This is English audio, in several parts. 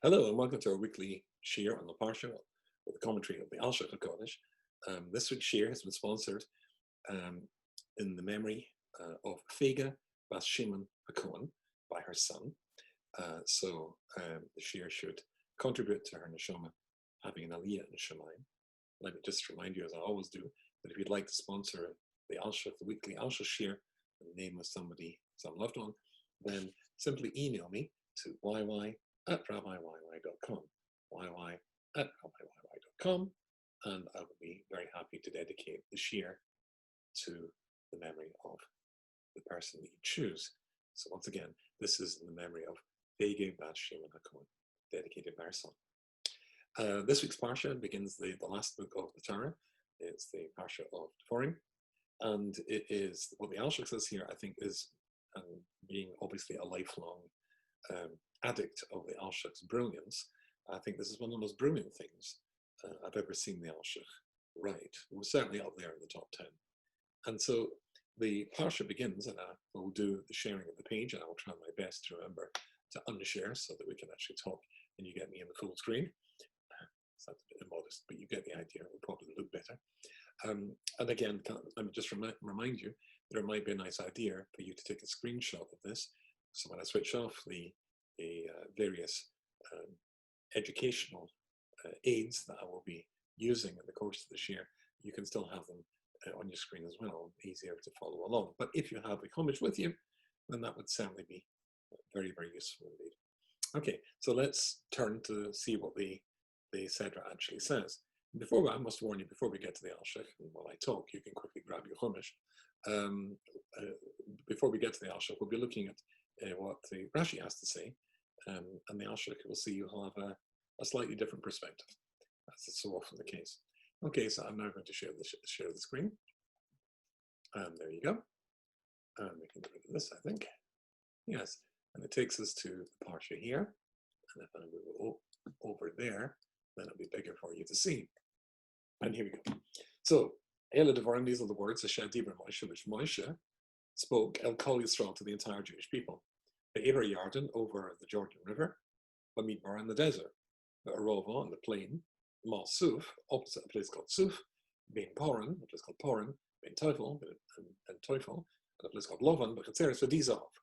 Hello and welcome to our weekly Shiur on the Parsha with the commentary of the Alshich This week's Shiur has been sponsored um, in the memory of Fega Bas Shimon HaKohen by her son. The Shiur should contribute to her neshama having an aliyah in Shemayim. Let me just remind you, as I always do, that if you'd like to sponsor the Alshich, the weekly Alshich Shiur, in the name of somebody, some loved one, then simply email me to yy@rabbiyyy.com, yy@rabbiyyy.com, and I will be very happy to dedicate the shiur to the memory of the person that you choose. So once again, this is in the memory of Fege Bas Shimon HaKohen, dedicated by her son. This week's Parsha begins the last book of the Torah. It's the Parsha of Devarim, and it is what the Alshich says here, I think, is being obviously a lifelong addict of the Alshich's brilliance. I think this is one of the most brilliant things I've ever seen the Alshich write. It was certainly up there in the top 10. And so the Parsha begins, and I will do the sharing of the page, and I will try my best to remember to unshare so that we can actually talk and you get me in the full screen. Sounds a bit immodest, but you get the idea. It will probably look better. And again, let me just remind you that it might be a nice idea for you to take a screenshot of this. So when I switch off the various educational aids that I will be using in the course of this year, you can still have them on your screen as well, easier to follow along. But if you have a Chumash with you, then that would certainly be very, very useful indeed. Okay, so let's turn to see what the Sedra actually says. I must warn you, before we get to the Alshich, and while I talk, you can quickly grab your Chumash. Before we get to the Alshich, we'll be looking at what the Rashi has to say, and the Alshich will see you'll have a slightly different perspective, as is so often the case. Okay, so I'm now going to share the screen. And there you go. And we can get rid of this, I think. Yes, and it takes us to the Parsha here. And if I move over there, then it'll be bigger for you to see. And here we go. So, Ela Devarim, these are the words of Devarim Moshe, which Moshe spoke El Kol Yisrael to the entire Jewish people. The Ever Yarden over the Jordan River, Bamidbar in the desert, the Arova on the plain, Mal Suf, opposite a place called Suf, Bein Poran, a place called Poran, Bein Teufel, and Teufel, and a place called Lovan, but Chatzeres Vadizov.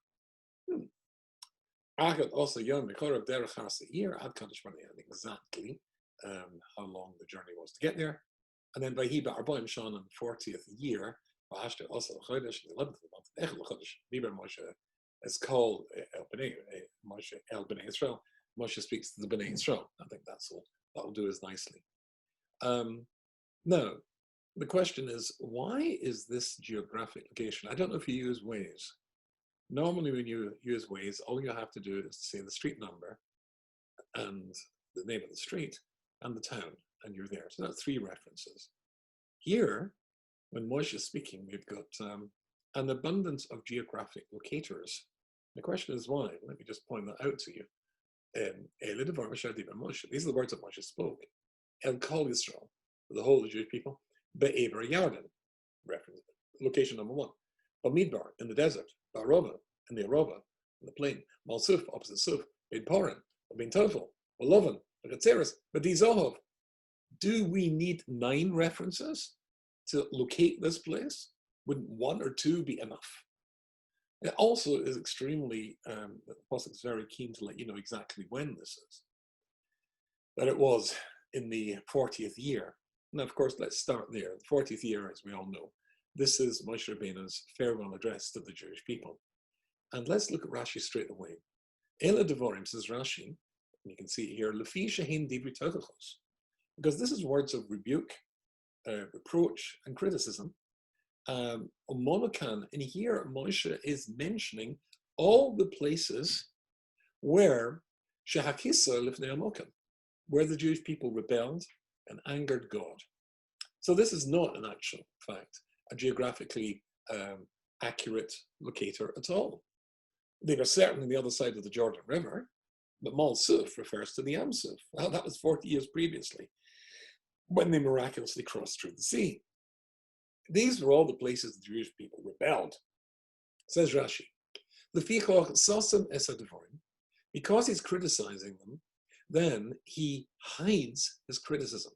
Agad also Yom Mechorav Derech HaSeir, Ad Kadosh Barnei, exactly how long the journey was to get there. And then by Hiba Arbaim Shan in the 40th year, Vahashte also Chodesh, in the 11th month, Echel Chodesh, Biber Moshe is called Moshe El Bnei Israel. Moshe speaks to the Bnei Israel. I think that'll do us nicely. Now, the question is, why is this geographic location? I don't know if you use Waze. Normally when you use Waze, all you have to do is to say the street number and the name of the street and the town, and you're there. So that's 3 references. Here, when Moshe is speaking, we've got an abundance of geographic locators. The question is why? Let me just point that out to you. These are the words that Moshe spoke. El Kol Yisrael, the whole of the Jewish people. Be'ever Yarden, reference, location number 1. Bamidbar, in the desert. Ba'arova, in the Arova, in the plain. Mal Suf, opposite Suf. Bein Poran, Bein Teufel, Lovan, Chatzeres, Vadizohov. Do we need 9 references to locate this place? Wouldn't 1 or 2 be enough? It also is extremely, the Apostle is very keen to let you know exactly when this is. That it was in the 40th year. Now, of course, let's start there. The 40th year, as we all know, this is Moshe Rabbeinu's farewell address to the Jewish people. And let's look at Rashi straight away. Ela Devarim, says Rashi, and you can see it here, Lefi Shehin Dibri Tochachos, because this is words of rebuke, reproach, and criticism. Monokan, and here Moshe is mentioning all the places where Shehakisa Lifnei Amokan, where the Jewish people rebelled and angered God. So this is not, in actual fact, a geographically accurate locator at all. They were certainly on the other side of the Jordan River, but Mal Suf refers to the Yam Suf. Well, that was 40 years previously, when they miraculously crossed through the sea. These were all the places the Jewish people rebelled. Says Rashi, because he's criticizing them, then he hides his criticism.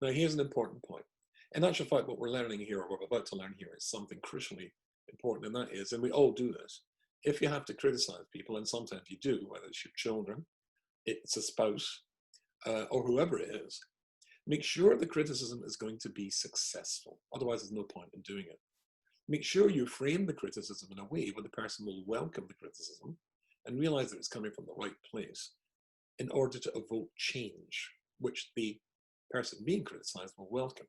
Now, here's an important point. In actual fact, what we're learning here, or we're about to learn here, is something crucially important, and that is, and we all do this, if you have to criticize people, and sometimes you do, whether it's your children, it's a spouse, or whoever it is, make sure the criticism is going to be successful. Otherwise, there's no point in doing it. Make sure you frame the criticism in a way where the person will welcome the criticism and realize that it's coming from the right place in order to evoke change, which the person being criticized will welcome.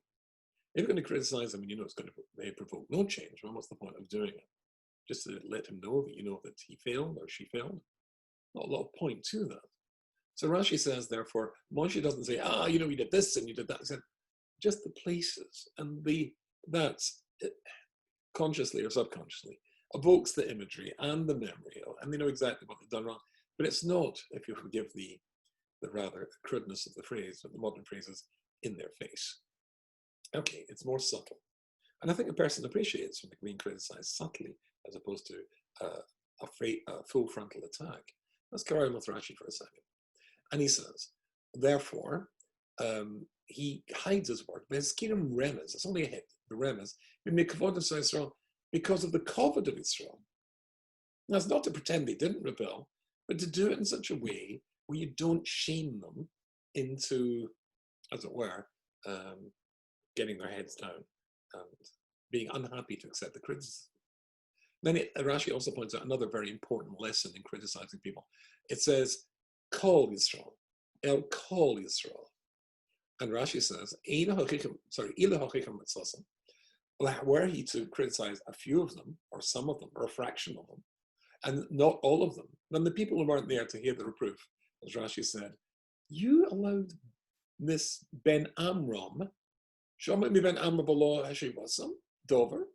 If you're going to criticize them and you know it's going to provoke no change, well, what's the point of doing it? Just to let him know that you know that he failed or she failed? Not a lot of point to that. So Rashi says, therefore, Moshe doesn't say, you did this and you did that. He said, just the places, and that's consciously or subconsciously evokes the imagery and the memory, and they know exactly what they've done wrong. But it's not, if you forgive the rather crudeness of the phrase, but the modern phrases, in their face. Okay, it's more subtle. And I think a person appreciates when they're being criticized subtly as opposed to a full frontal attack. Let's carry on with Rashi for a second. And he says, therefore, he hides his work. But his kingdom remez, it's only a hit, the remez, because of the kavod of Israel. Now, it's not to pretend they didn't rebel, but to do it in such a way where you don't shame them into, as it were, getting their heads down and being unhappy to accept the criticism. Then Rashi also points out another very important lesson in criticizing people. It says, Kol Yisrael, El Kol Yisrael. And Rashi says, were he to criticize a few of them, or some of them, or a fraction of them, and not all of them, then the people who weren't there to hear the reproof, as Rashi said, you allowed this Ben Amram, Shomit mi Ben Amram b'lo hashivasam, Dover,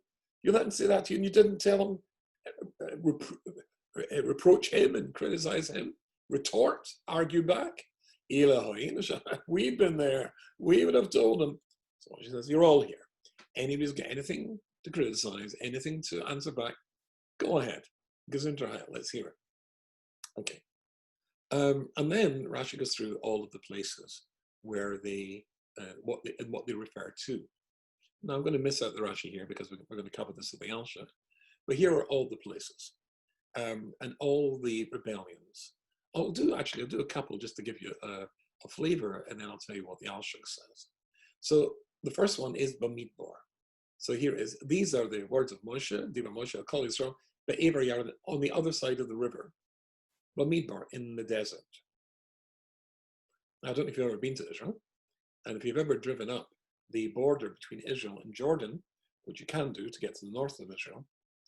you let him say that to you, and you didn't tell him, reproach him and criticize him, retort, argue back. We've been there. We would have told him. So she says, you're all here. Anybody's got anything to criticize, anything to answer back, go ahead. Gesundheit, let's hear it. Okay. And then Rashi goes through all of the places where what they refer to. Now I'm going to miss out the Rashi here because we're going to cover this at the Alshich. But here are all the places and all the rebellions. I'll do a couple just to give you a flavor, and then I'll tell you what the Alshich says. So the first one is Bamidbar. So these are the words of Moshe, Devarim Moshe, Kol Yisrael, Be'ever Yarden, on the other side of the river. Bamidbar, in the desert. Now, I don't know if you've ever been to Israel, and if you've ever driven up the border between Israel and Jordan, which you can do to get to the north of Israel,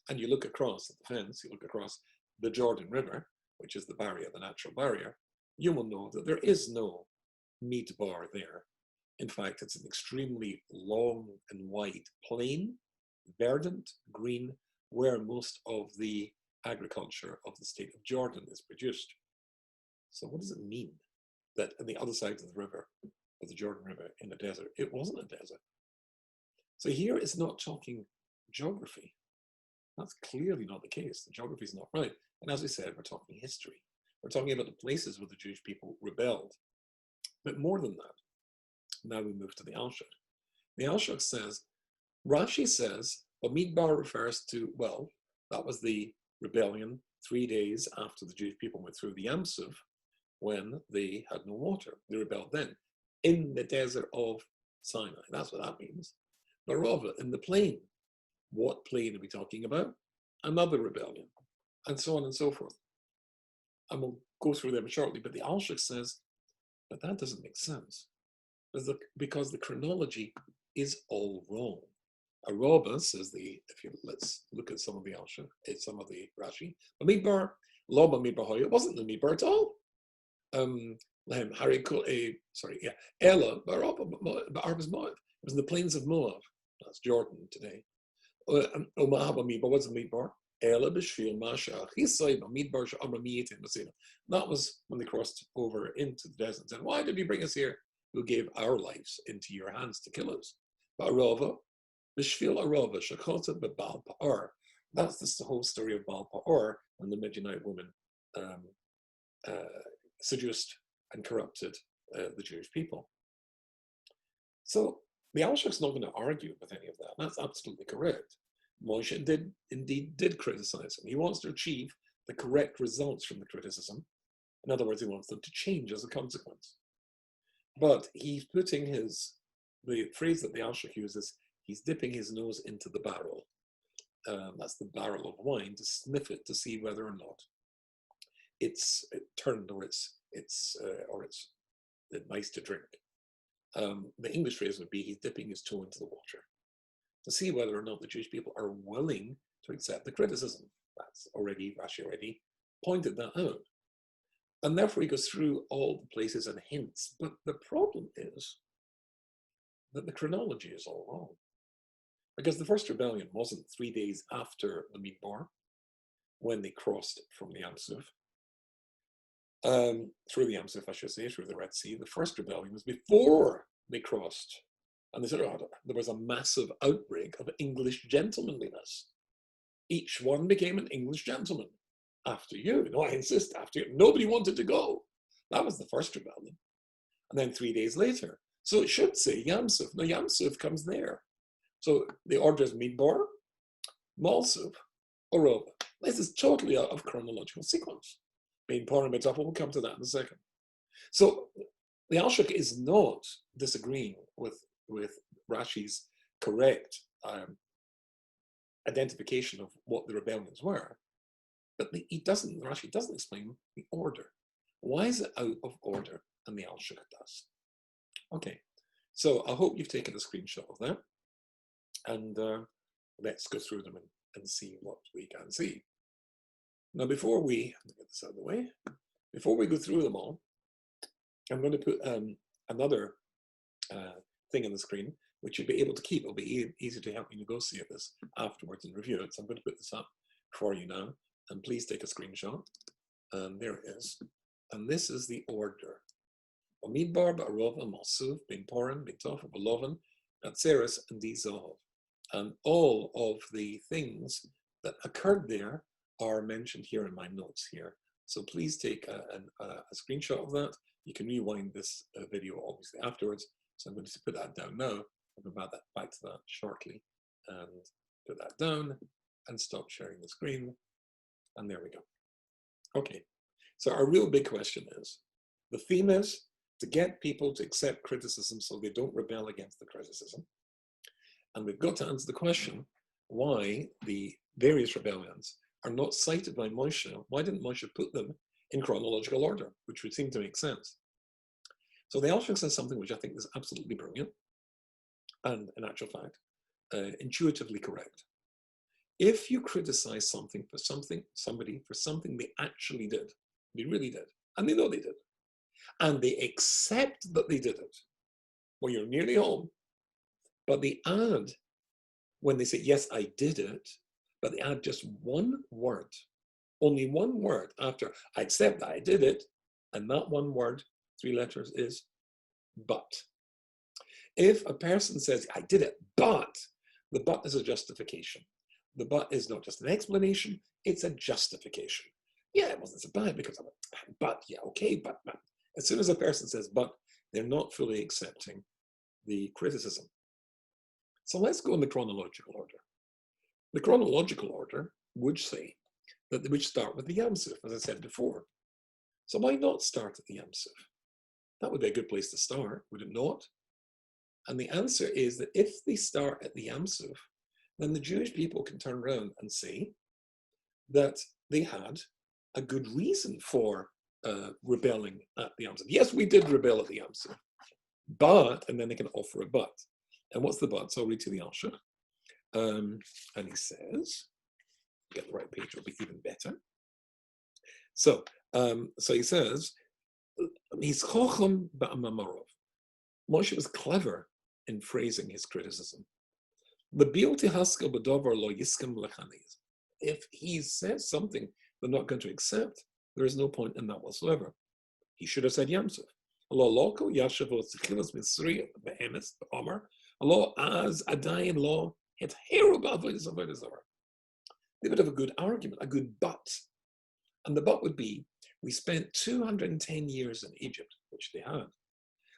and you look across at the fence, you look across the Jordan River, which is the barrier, the natural barrier, you will know that there is no midbar there. In fact, it's an extremely long and wide plain, verdant, green, where most of the agriculture of the state of Jordan is produced. So what does it mean that on the other side of the river, of the Jordan River, in a desert, it wasn't a desert? So here it's not talking geography. That's clearly not the case. The geography is not right. And as we said, we're talking history. We're talking about the places where the Jewish people rebelled. But more than that, now we move to the Alshich. The Alshich says, Rashi says, Bamidbar refers to, well, that was the rebellion 3 days after the Jewish people went through the Yam Suf when they had no water. They rebelled then in the desert of Sinai. That's what that means. Barova, in the plain. What plain are we talking about? Another rebellion, and so on and so forth. And we'll go through them shortly, but the Alshich says, but that doesn't make sense. Because the chronology is all wrong. Araba says let's look at some of the Alshich, some of the Rashi. Bamidbar, Lo Bamidbar Hoya, it wasn't the Midbar at all. Ella, Ba'arbas Moab. It was in the plains of Moab. That's Jordan today. What's the Midbar? Ella B'Shvil Masha. That was when they crossed over into the desert and said, why did you bring us here? Who gave our lives into your hands to kill us? Ba'arova, B'Shvil Arova, Shakota B'Baal Pa'ar. That's the whole story of Baal Pa'ar when the Midianite woman seduced and corrupted the Jewish people. So the Alshich's not going to argue with any of that. That's absolutely correct. Moshe did criticize him. He wants to achieve the correct results from the criticism. In other words, he wants them to change as a consequence. But he's putting the phrase that the Alshich uses, he's dipping his nose into the barrel. That's the barrel of wine, to sniff it to see whether or not it's turned or it's nice to drink. The English phrase would be he's dipping his toe into the water to see whether or not the Jewish people are willing to accept the criticism. Rashi already pointed that out. And therefore he goes through all the places and hints. But the problem is that the chronology is all wrong. Because the first rebellion wasn't 3 days after the Midbar, when they crossed from the Yam Suf, through the Yam Suf, I should say, through the Red Sea. The first rebellion was before they crossed. And they said, there was a massive outbreak of English gentlemanliness. Each one became an English gentleman. After you. No, I insist, after you. Nobody wanted to go. That was the first rebellion. And then 3 days later. So it should say Yam Suf. No, Yam Suf comes there. So the order is Midbar, Malsuf, Orova. This is totally out of chronological sequence. Being Purim B'Tafel, we'll come to that in a second. So the Alshich is not disagreeing with Rashi's correct identification of what the rebellions were, but Rashi doesn't explain the order. Why is it out of order? And the Alshich does. Okay, so I hope you've taken a screenshot of that, and let's go through them and see what we can see. Now, before we get this out of the way, before we go through them all, I'm going to put another thing on the screen, which you'll be able to keep. It'll be easy to help you negotiate this afterwards and review it. So I'm going to put this up for you now, and please take a screenshot. And there it is. And this is the order. Midbar, Ba'arova, Malsuf, Ben Poran, Ben Toph, Belovan, Atzeres, and Dizahov. And all of the things that occurred there are mentioned here in my notes here. So please take a screenshot of that. You can rewind this video obviously afterwards. So I'm going to put that down now. I'll go back to that shortly and put that down and stop sharing the screen. And there we go. Okay, so our real big question is, the theme is to get people to accept criticism so they don't rebel against the criticism. And we've got to answer the question, why the various rebellions are not cited by Moshe. Why didn't Moshe put them in chronological order, which would seem to make sense? So the Alshich says something which I think is absolutely brilliant, and in actual fact, intuitively correct. If you criticize somebody for something they actually did, they really did, and they know they did, and they accept that they did it, well, you're nearly home, but they add, when they say, yes, I did it, but they add just one word, only one word after, I accept that I did it, and that one word, 3 letters, is but. If a person says, I did it, but, the but is a justification. The but is not just an explanation, it's a justification. Yeah, it wasn't so bad because of it, but yeah, okay, but. As soon as a person says but, they're not fully accepting the criticism. So let's go in the chronological order. The chronological order would say that they would start with the Yam Suf, as I said before. So why not start at the Yam Suf? That would be a good place to start, would it not? And the answer is that if they start at the Yam Suf, then the Jewish people can turn around and say that they had a good reason for rebelling at the Yam Suf. Yes, we did rebel at the Yam Suf, but, and then they can offer a but. And what's the but? So I'll read to the Alshich. And he says, get the right page, it'll be even better. So he says, he's chochem ba'amamarov. Moshe was clever in phrasing his criticism. If he says something they're not going to accept, there is no point in that whatsoever. He should have said Yam Suf. Allah as adayin law het hero ba'avodas. They would have a good argument, a good but. And the but would be, we spent 210 years in Egypt. which they had.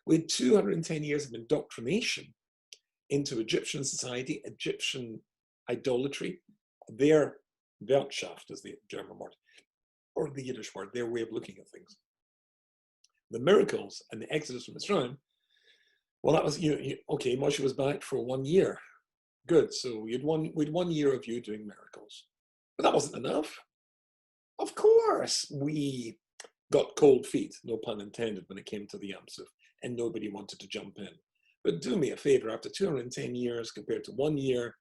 We had 210 years of indoctrination into Egyptian society, Egyptian idolatry, their Weltschaft is the German word, or the Yiddish word, their way of looking at things. The miracles and the exodus from Mitzrayim, well, that was, okay, Moshe was back for 1 year. Good, so we'd 1 year of you doing miracles. But that wasn't enough. Of course, we got cold feet, no pun intended, when it came to the Yam Suf, and nobody wanted to jump in. But do me a favor, after 210 years compared to 1 year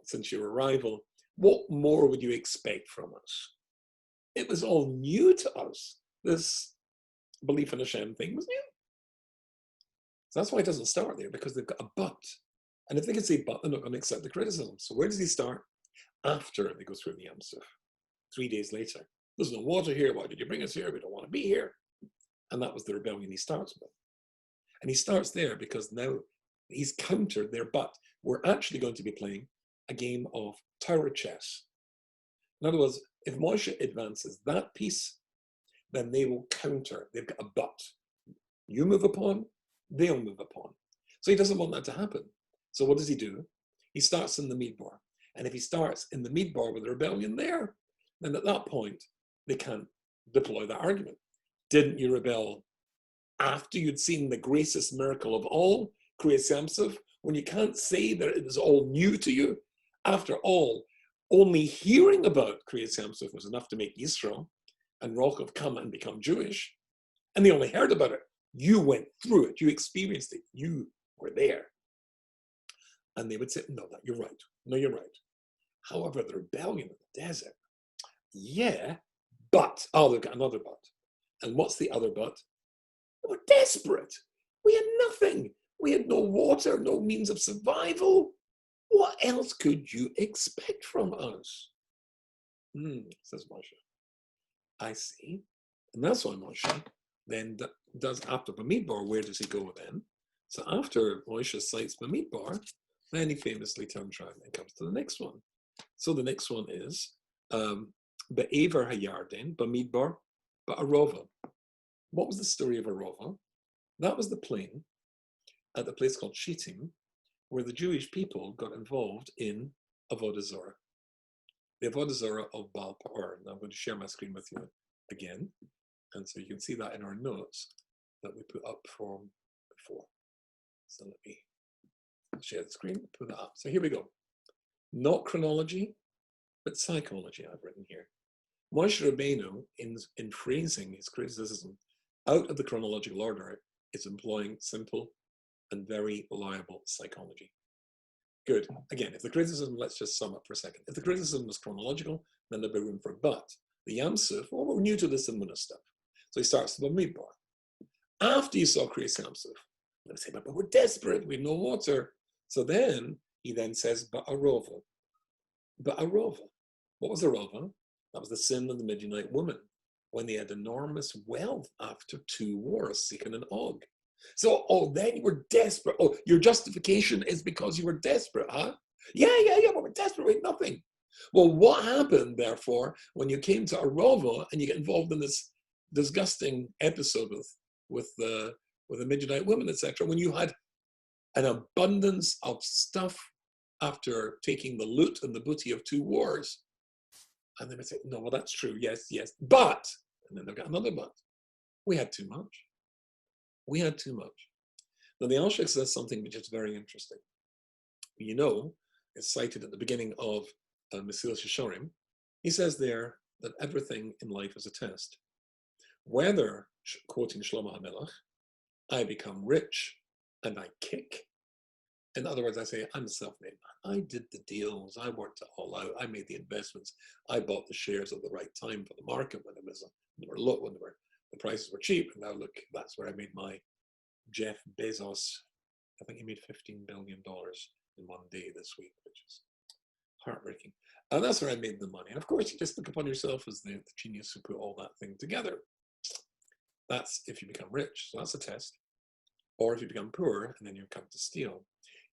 since your arrival, what more would you expect from us? It was all new to us. This belief in Hashem thing was new. So that's why it doesn't start there, because they've got a but. And if they can say but, they're not going to accept the criticism. So where does he start? After they go through the Yam Suf. 3 days later. There's no water here. Why did you bring us here? We don't want to be here. And that was the rebellion he starts with. And he starts there because now he's countered their but. We're actually going to be playing a game of tower chess. In other words, if Moshe advances that piece, then they will counter. They've got a but. You move upon, they'll move upon. So he doesn't want that to happen. So what does he do? He starts in the Midbar. And if he starts in the Midbar with the rebellion there, then at that point, they can't deploy that argument. Didn't you rebel after you'd seen the greatest miracle of all, Kriyas Yam Suf, when you can't say that it was all new to you? After all, only hearing about Kriyas Yam Suf was enough to make Yisrael and Rachel come and become Jewish. And they only heard about it. You went through it. You experienced it. You were there. And they would say, no, you're right. No, you're right. However, the rebellion in the desert, yeah, but, they've got another but. And what's the other but? They were desperate. We had nothing. We had no water, no means of survival. What else could you expect from us? Says Moshe. I see. And that's why Moshe then does, after Bamidbar, where does he go then? So after Moshe cites Bamidbar, then he famously turns around and comes to the next one. So the next one is Be'ever Hayarden, Bamidbar, Ba'arova. What was the story of Arova? That was the plain at the place called Shittim, where the Jewish people got involved in Avodah Zarah. The Avodah Zarah of Baal Peor. Now I'm going to share my screen with you again. And so you can see that in our notes that we put up from before. So let me share the screen, put that up. So here we go. Not chronology, but psychology I've written here. Moshe Rabbeinu, in phrasing his criticism out of the chronological order, is employing simple and very reliable psychology. Good. Again, if the criticism, let's just sum up for a second. If the criticism was chronological, then there'd be room for but. The Yam Suf, well, we're new to this Immunah stuff. So he starts with Bamidbar. After you saw Kriyas Yam Suf, they say, but we're desperate, we have no water. So then, he then says, Ba'arova. Ba'arova. What was Arova? That was the sin of the Midianite woman, when they had enormous wealth after 2 wars, Sichon and Og. So, then you were desperate. Your justification is because you were desperate, huh? Yeah, but we're desperate, we had nothing. Well, what happened, therefore, when you came to Arova and you get involved in this disgusting episode with the Midianite women, etc., when you had an abundance of stuff after taking the loot and the booty of 2 wars? And they would say, no, well, that's true, yes, but, and then they've got another but. We had too much. We had too much. Now, the Alshich says something which is very interesting. You know, it's cited at the beginning of Mesilas Yesharim. He says there that everything in life is a test. Whether, quoting Shlomo HaMelech, I become rich and I kick. In other words, I say, I'm a self-made man. I did the deals. I worked it all out. I made the investments. I bought the shares at the right time for the market when the prices were cheap. And now look, that's where I made my Jeff Bezos. I think he made $15 billion in 1 day this week, which is heartbreaking. And that's where I made the money. And of course, you just look upon yourself as the genius who put all that thing together. That's if you become rich. So that's a test. Or if you become poor and then you come to steal.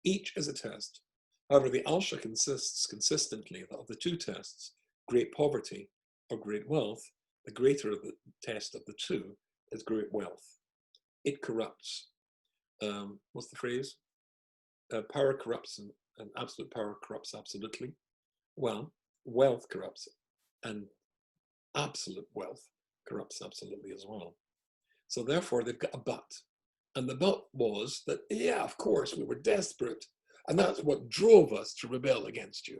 Each is a test. However, the Alshich insists consistently that of the 2 tests, great poverty or great wealth, the greater of the test of the 2 is great wealth. it corrupts. What's the phrase? Power corrupts, and absolute power corrupts absolutely. Well, wealth corrupts, and absolute wealth corrupts absolutely as well. So therefore, they've got a but. And the but was that, yeah, of course, we were desperate. And that's what drove us to rebel against you.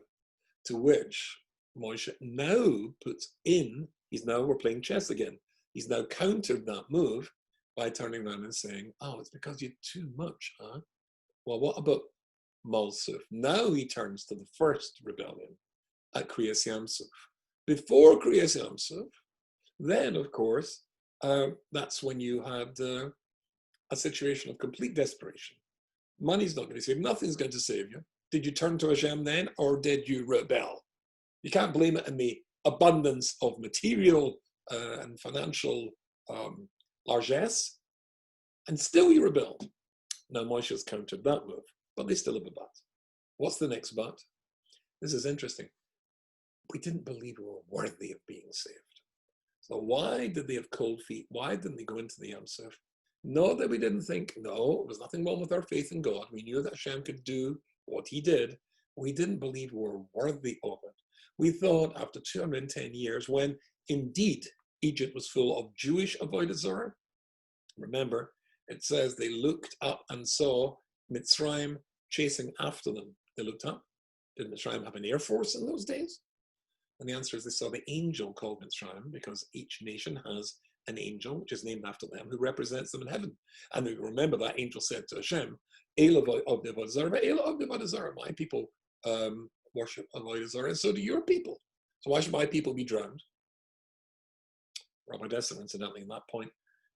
To which Moshe now puts in, we're playing chess again. He's now countered that move by turning around and saying, oh, it's because you had too much, huh? Well, what about Malsuf? Now he turns to the first rebellion at Kriyas Yamsuf. Before Kriyas Yamsuf, then, of course, that's when you had a situation of complete desperation. Money's not going to save you. Nothing's going to save you. Did you turn to Hashem then, or did you rebel? You can't blame it in the abundance of material and financial largesse, and still you rebelled. Now Moshe has countered that move, but they still have a but. What's the next but? This is interesting. We didn't believe we were worthy of being saved. So why did they have cold feet? Why didn't they go into the Yam Suf? Not that we didn't think, no, there was nothing wrong with our faith in God. We knew that Hashem could do what he did. We didn't believe we were worthy of it. We thought after 210 years, when indeed Egypt was full of Jewish avodah zarah, remember, it says they looked up and saw Mitzrayim chasing after them. They looked up. Did Mitzrayim have an air force in those days? And the answer is they saw the angel called Mitzrayim, because each nation has an angel, which is named after them, who represents them in heaven. And we remember that angel said to Hashem, my people worship avodah zarah, and so do your people. So why should my people be drowned? Rabbi Desser, incidentally, in that point,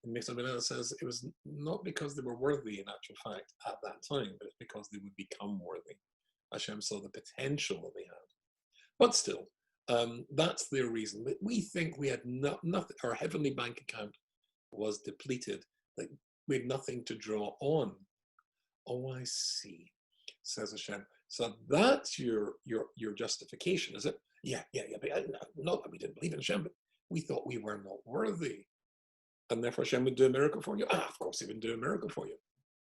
in Mechtamina says it was not because they were worthy in actual fact at that time, but it's because they would become worthy. Hashem saw the potential that they had. But still, that's their reason. But we think we had nothing, our heavenly bank account was depleted, that we had nothing to draw on. Oh, I see, says Hashem. So that's your justification, is it? Yeah. But not that we didn't believe in Hashem, but we thought we were not worthy. And therefore Hashem would do a miracle for you. Of course he would do a miracle for you.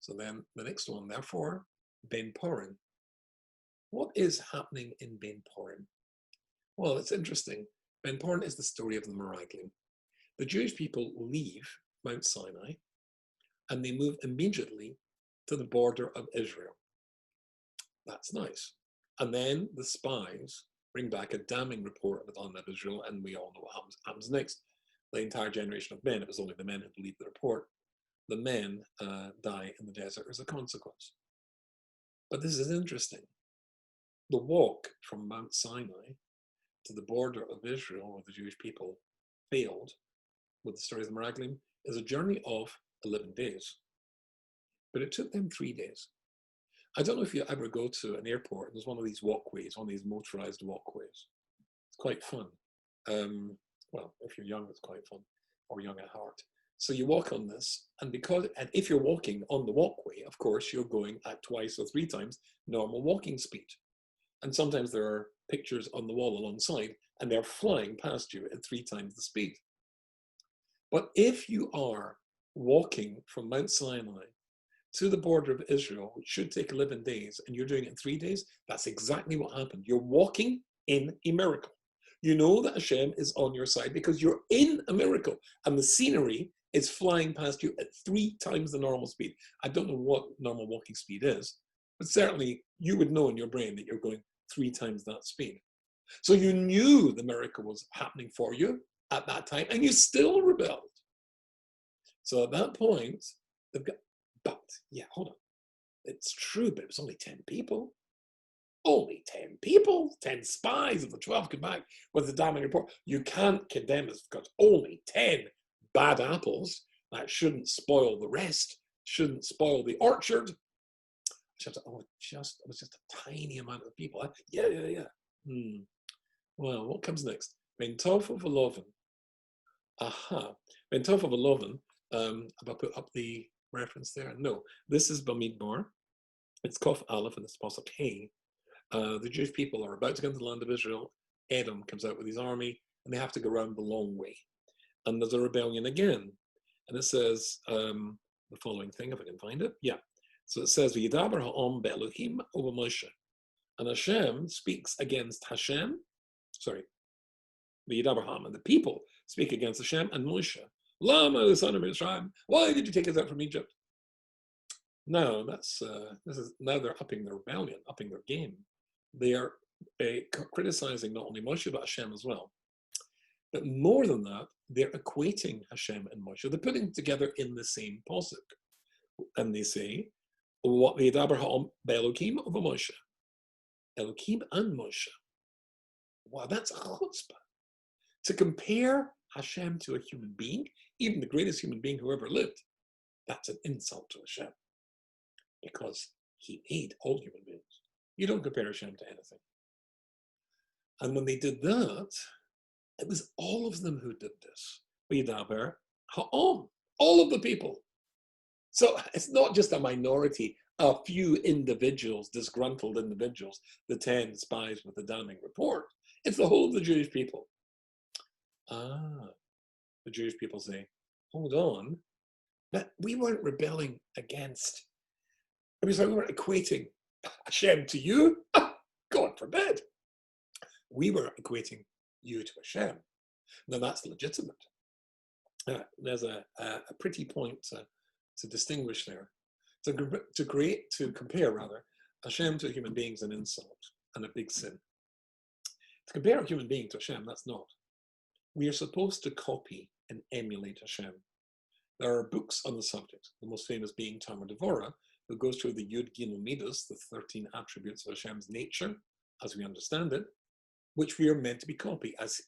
So then the next one, therefore, Ben Porin. What is happening in Ben Porin? Well, it's interesting. Ben Porin is the story of the Meraglim. The Jewish people leave Mount Sinai and they move immediately to the border of Israel. That's nice. And then the spies bring back a damning report on Israel, and we all know what happens next. The entire generation of men, it was only the men who believed the report, the men die in the desert as a consequence. But this is interesting. The walk from Mount Sinai to the border of Israel, where the Jewish people failed with the story of the Meraglim, is a journey of 11 days. But it took them 3 days. I don't know if you ever go to an airport, there's one of these walkways, one of these motorized walkways. It's quite fun. Well, if you're young, it's quite fun, or young at heart. So you walk on this, and if you're walking on the walkway, of course, you're going at 2 or 3 times normal walking speed. And sometimes there are pictures on the wall alongside, and they're flying past you at 3 times the speed. But if you are walking from Mount Sinai to the border of Israel, which should take 11 days, and you're doing it in 3 days, that's exactly what happened. You're walking in a miracle. You know that Hashem is on your side because you're in a miracle, and the scenery is flying past you at 3 times the normal speed. I don't know what normal walking speed is, but certainly you would know in your brain that you're going 3 times that speed. So you knew the miracle was happening for you at that time, and you still rebelled. So at that point, they've got, but yeah, hold on. It's true, but it was only 10 people. Only 10 people, 10 spies of the 12 come back with the damning report. You can't condemn us because only 10 bad apples. That shouldn't spoil the rest, shouldn't spoil the orchard. It was just a tiny amount of people. Yeah. Well, what comes next? Ben Tofu Veloven. Aha. Ben Tofu Veloven. Have I put up the reference there? No. This is Bamidbar. It's Kof Aleph and it's Pasuk Hey. The Jewish people are about to go into the land of Israel. Edom comes out with his army, and they have to go around the long way. And there's a rebellion again. And it says, the following thing, if I can find it. Yeah. So it says, V'yidaber ha'om be'elohim over Moshe. And Hashem speaks against Hashem, sorry, V'yidaber ha'om, and the people speak against Hashem and Moshe. Lama, the son of Mitzrayim, why did you take us out from Egypt? No, this is now they're upping their rebellion, upping their game. They are criticizing not only Moshe but Hashem as well. But more than that, they're equating Hashem and Moshe. They're putting together in the same posuk, and they say, "What v'yidaber ha'om be'elokim over Moshe, Elokim and Moshe." Wow, that's a chutzpah. To compare Hashem to a human being, even the greatest human being who ever lived, that's an insult to Hashem, because he made all human beings. You don't compare Hashem to anything. And when they did that, it was all of them who did this. V'yidaber ha'om, all of the people. So it's not just a minority, a few individuals, disgruntled individuals, the 10 spies with the damning report. It's the whole of the Jewish people. The Jewish people say, hold on, but we weren't rebelling against, it was like we weren't equating Hashem to you. God forbid. We were equating you to Hashem. Now that's legitimate. There's a pretty point to distinguish there. To compare Hashem to human beings an insult and a big sin. To compare a human being to Hashem, that's not. We are supposed to copy and emulate Hashem. There are books on the subject, the most famous being Talmud Devarim, who goes through the Yud Gimel Midas, the 13 attributes of Hashem's nature, as we understand it, which we are meant to be copy, as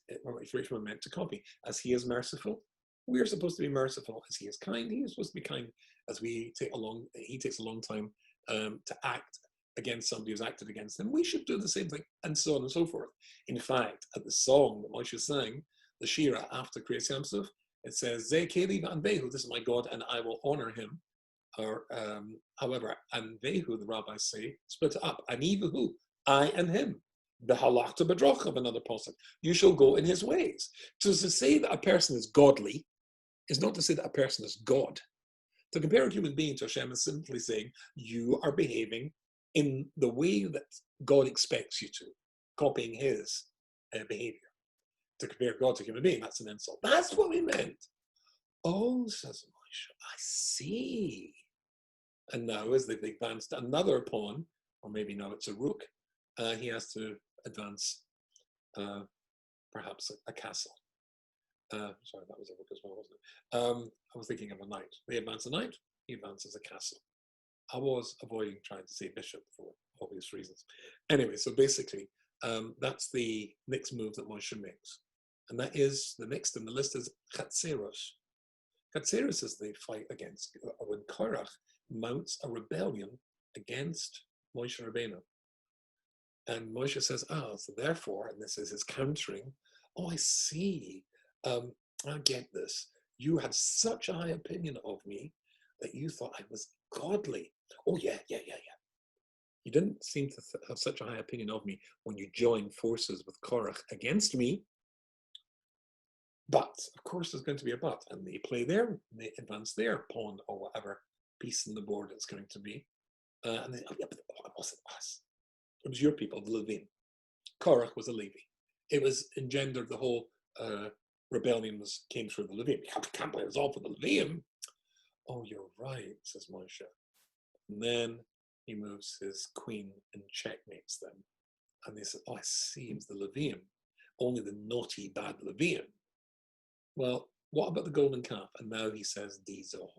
He is merciful, we are supposed to be merciful. As He is kind, He is supposed to be kind. As He takes a long time to act against somebody who's acted against Him, we should do the same thing, and so on and so forth. In fact, at the song that Moshe sang, the Shiur after Kriyas Yamsuf, it says, Zeh Keli v'Anvehu, this is my God, and I will honor Him. Or, however, Anvehu, the rabbis say, split it up. Ani v'hu, I and Him. The halachta bedroch of another pasuk. You shall go in His ways. So to say that a person is godly is not to say that a person is God. To compare a human being to Hashem is simply saying you are behaving in the way that God expects you to, copying His behavior. To compare God to a human being, that's an insult. That's what we meant. Oh, says Moshe, I see. And now, as they've advanced another pawn, or maybe now it's a rook, he has to advance perhaps a castle. Sorry, that was a rook as well, wasn't it? I was thinking of a knight. They advance a knight, he advances a castle. I was avoiding trying to say bishop for obvious reasons. Anyway, so basically, that's the next move that Moshe makes. And that is, the next in the list is Chatzeros. Chatzeros is the fight against, when Korach mounts a rebellion against Moshe Rabbeinu. And Moshe says, so therefore, and this is his countering, I see, I get this. You had such a high opinion of me that you thought I was godly. Oh, yeah. You didn't seem to have such a high opinion of me when you joined forces with Korach against me. But, of course, there's going to be a but. And they play their, they advance their pawn or whatever piece in the board it's going to be. And then, but it wasn't us. It was your people, the Levim. Korach was a Levi. It was engendered, the whole rebellion came through the Levim. You can't blame us all for the Levim. Oh, you're right, says Moshe. And then he moves his queen and checkmates them. And they said, I see, it was the Levim. Only the naughty, bad Levim. Well, what about the golden calf? And now he says, Di Zohov.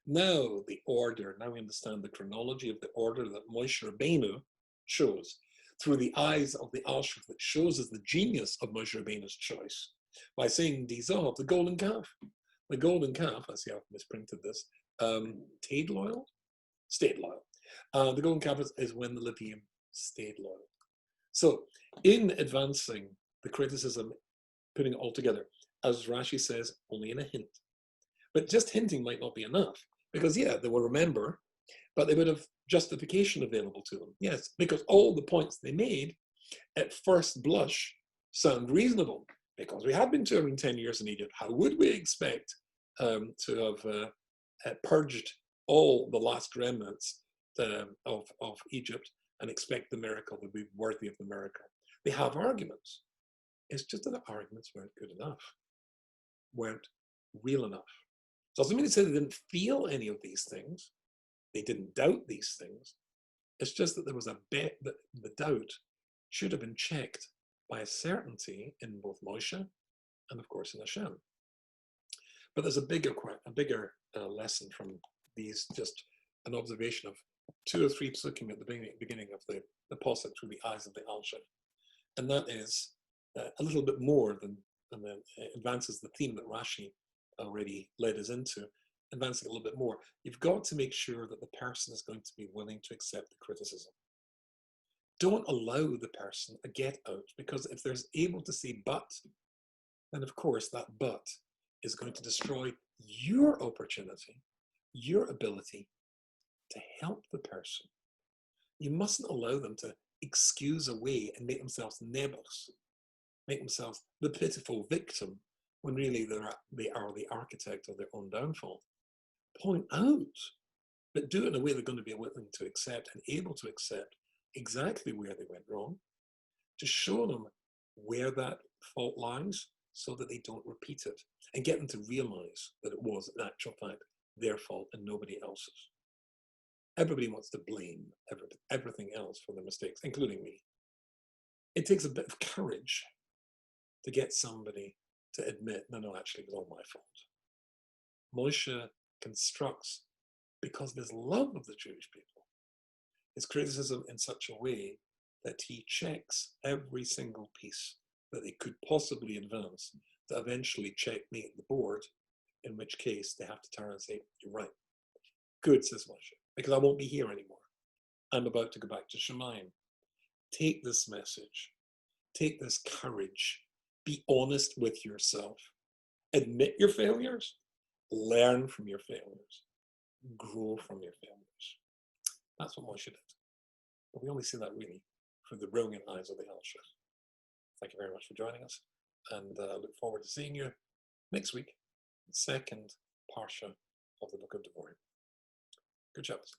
Now the order, now we understand the chronology of the order that Moshe Rabbeinu chose through the eyes of the Alshich that shows us the genius of Moshe Rabbeinu's choice by saying Di Zohov, the golden calf. The golden calf, I see I've misprinted this, stayed loyal. The golden calf is when the Levim stayed loyal. So in advancing the criticism, putting it all together, as Rashi says, only in a hint. But just hinting might not be enough, because yeah, they will remember, but they would have justification available to them. Yes, because all the points they made at first blush sound reasonable, because we had been touring 10 years in Egypt. How would we expect to have purged all the last remnants of Egypt and expect the miracle to be worthy of the miracle. They have arguments. It's just that the arguments weren't good enough, weren't real enough. It doesn't mean to say they didn't feel any of these things. They didn't doubt these things. It's just that there was a bet that the doubt should have been checked by a certainty in both Moshe and, of course, in Hashem. But there's a bigger lesson from these, just an observation of 2 or 3 psukim at the beginning of the pasuk through the eyes of the Alshich. And that is a little bit more than advances the theme that Rashi already led us into, advancing a little bit more. You've got to make sure that the person is going to be willing to accept the criticism. Don't allow the person a get out, because if they're able to say but, then of course that but is going to destroy your opportunity, your ability to help the person. You mustn't allow them to excuse away and make themselves nebels, make themselves the pitiful victim, when really they are the architect of their own downfall. Point out, but do it in a way they're going to be willing to accept and able to accept exactly where they went wrong, to show them where that fault lies so that they don't repeat it, and get them to realize that it was, in actual fact, their fault and nobody else's. Everybody wants to blame everything else for their mistakes, including me. It takes a bit of courage to get somebody to admit, no, actually, it was all my fault. Moshe constructs, because of his love of the Jewish people, his criticism in such a way that he checks every single piece that they could possibly advance to eventually checkmate the board, in which case they have to turn and say, you're right. Good, says Moshe, because I won't be here anymore. I'm about to go back to Shemayim. Take this message. Take this courage. Be honest with yourself. Admit your failures. Learn from your failures. Grow from your failures. That's what Moshe did. But we only see that really through the brilliant eyes of the Alshich. Thank you very much for joining us, and I look forward to seeing you next week, the second parsha of the book of Devarim. Good Shabbos.